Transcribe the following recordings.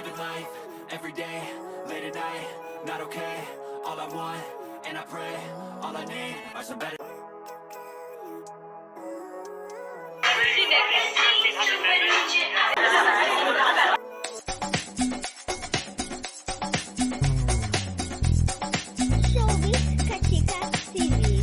living life, every day, late at night, not okay. All I want, and I pray, all I need are some better. Showbiz Kachika TV.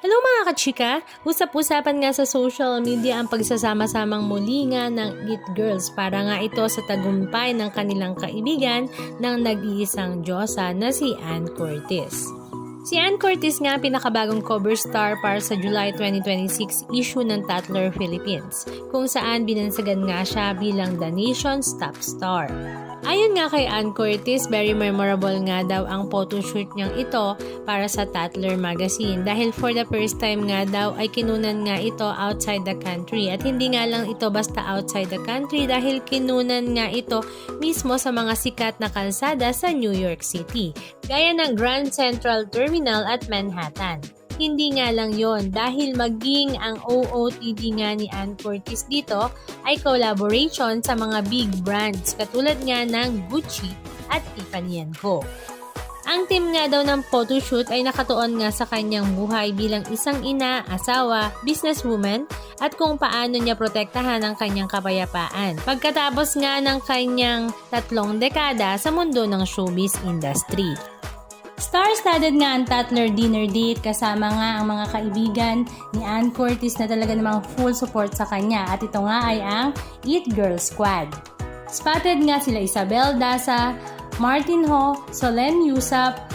Hello mga kachika! Usap-usapan nga sa social media ang pagsasama-samang muli nga ng It Girls para nga ito sa tagumpay ng kanilang kaibigan ng nag-iisang Diyosa na si Ann Curtis. Si Ann Curtis nga pinakabagong cover star para sa July 2026 issue ng Tatler Philippines, kung saan binansagan nga siya bilang the nation's top star. Ayon nga kay Ann Curtis, very memorable nga daw ang photoshoot niyang ito para sa Tatler magazine dahil for the first time nga daw ay kinunan nga ito outside the country, at hindi nga lang ito basta outside the country dahil kinunan nga ito mismo sa mga sikat na kalsada sa New York City, gaya ng Grand Central Terminal at Manhattan. Hindi nga lang yon dahil maging ang OOTD nga ni Ann Curtis dito ay collaboration sa mga big brands katulad nga ng Gucci at Tiffany & Co. Ang team nga daw ng photoshoot ay nakatuon nga sa kanyang buhay bilang isang ina, asawa, businesswoman at kung paano niya protektahan ang kanyang kapayapaan pagkatapos nga ng kanyang 3 dekada sa mundo ng showbiz industry. Star-studded nga ang Tatler dinner date kasama nga ang mga kaibigan ni Ann Curtis na talaga namang full support sa kanya, at ito nga ay ang It Girls Squad. Spotted nga sila Isabel Daza, Martin Ho, Solen Yusap,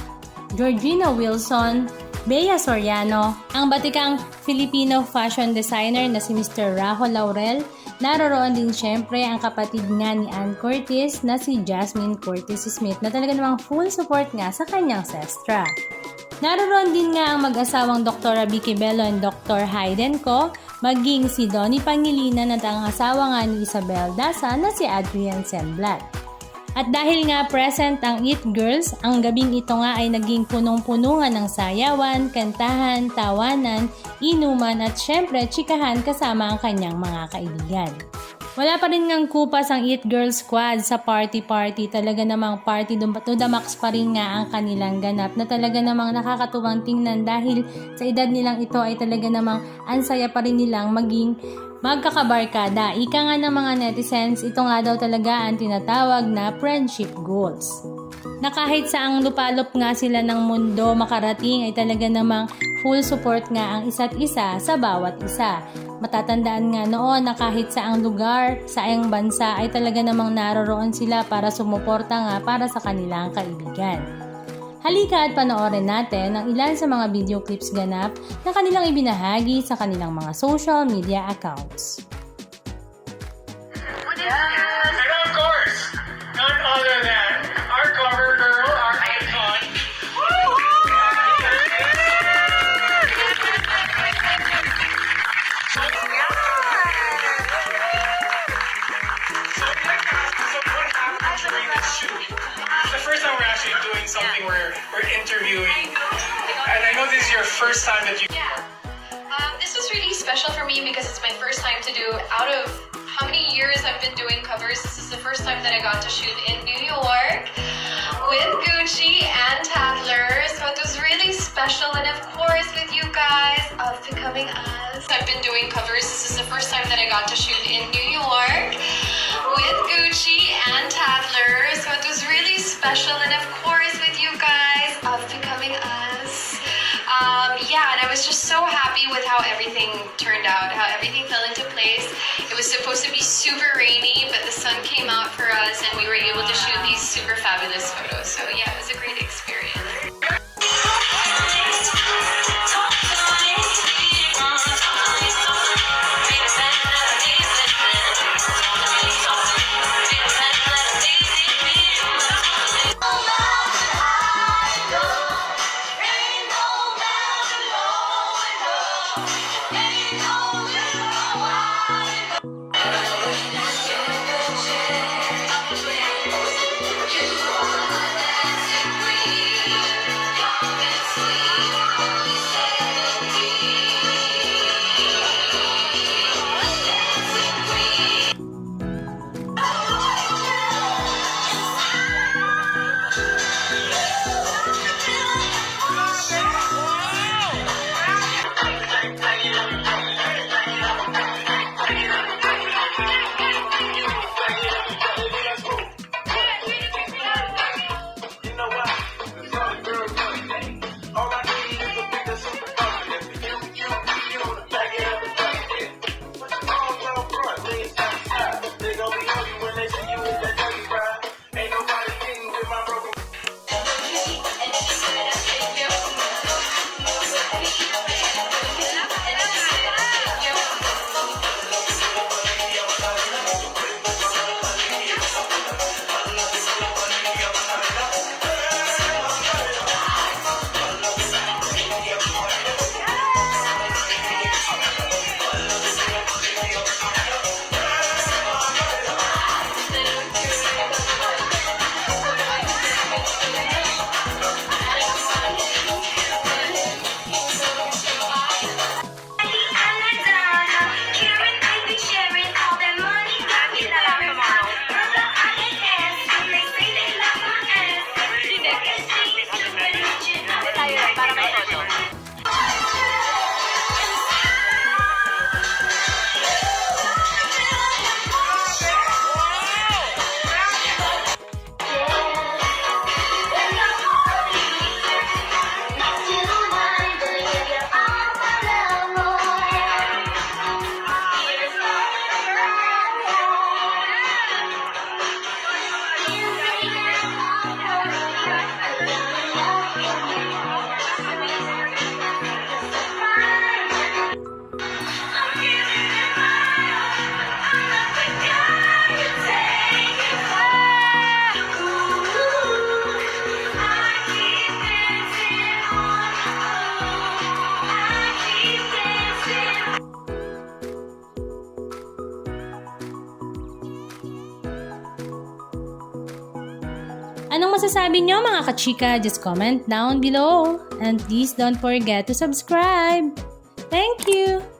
Georgina Wilson, Bea Soriano, ang batikang Filipino fashion designer na si Mr. Rajo Laurel. Naroroon din syempre ang kapatid nga ni Ann Curtis na si Jasmine Curtis Smith na talaga namang full support nga sa kanyang sestra. Naroroon din nga ang mag-asawang Dr. Vicky Bello and Dr. Hayden Co, maging si Donnie Pangilinan at ang asawa nga ni Isabel Daza na si Adrian Senblat. At dahil nga present ang It Girls, ang gabing ito nga ay naging punong-puno nga ng sayawan, kantahan, tawanan, inuman at syempre chikahan kasama ang kanyang mga kaibigan. Wala pa rin ngang kupas ang It Girls Squad sa party-party, talaga namang party to the max pa rin nga ang kanilang ganap na talaga namang nakakatuwang tingnan dahil sa edad nilang ito ay talaga namang ansaya pa rin nilang maging magkakabarkada. Ika nga ng mga netizens, ito nga daw talaga ang tinatawag na friendship goals. Na kahit saang lupalop nga sila ng mundo makarating ay talaga namang full support nga ang isa't isa sa bawat isa. Matatandaan nga noon na kahit saang lugar, saang bansa ay talaga namang naroroon sila para sumuporta nga para sa kanilang kaibigan. Halika at panoorin natin ang ilan sa mga video clips ganap na kanilang ibinahagi sa kanilang mga social media accounts. And of course, none other than our cover girl, our icon. So what happened during this shoot? It's the first time we're actually doing something where we're interviewing. And I know this is your first time that you... Yeah. This was really special for me because it's my first time to do, out of how many years I've been doing covers, this is the first time that I got to shoot in New York with Gucci and Tatler. So it was really special, and of course with you guys of Becoming Us. I've been doing covers, this is the first time that I got to shoot in New York with Gucci and Tatler. So it was really special, and of course with you guys of Becoming Us. Yeah, and I was just so happy with how everything turned out, how everything fell into place. It was supposed to be super rainy, but the sun came out for us and we were able to shoot these super fabulous photos. So yeah, it was a great experience. masasabi nyo mga kachika? Just comment down below. And please don't forget to subscribe. Thank you!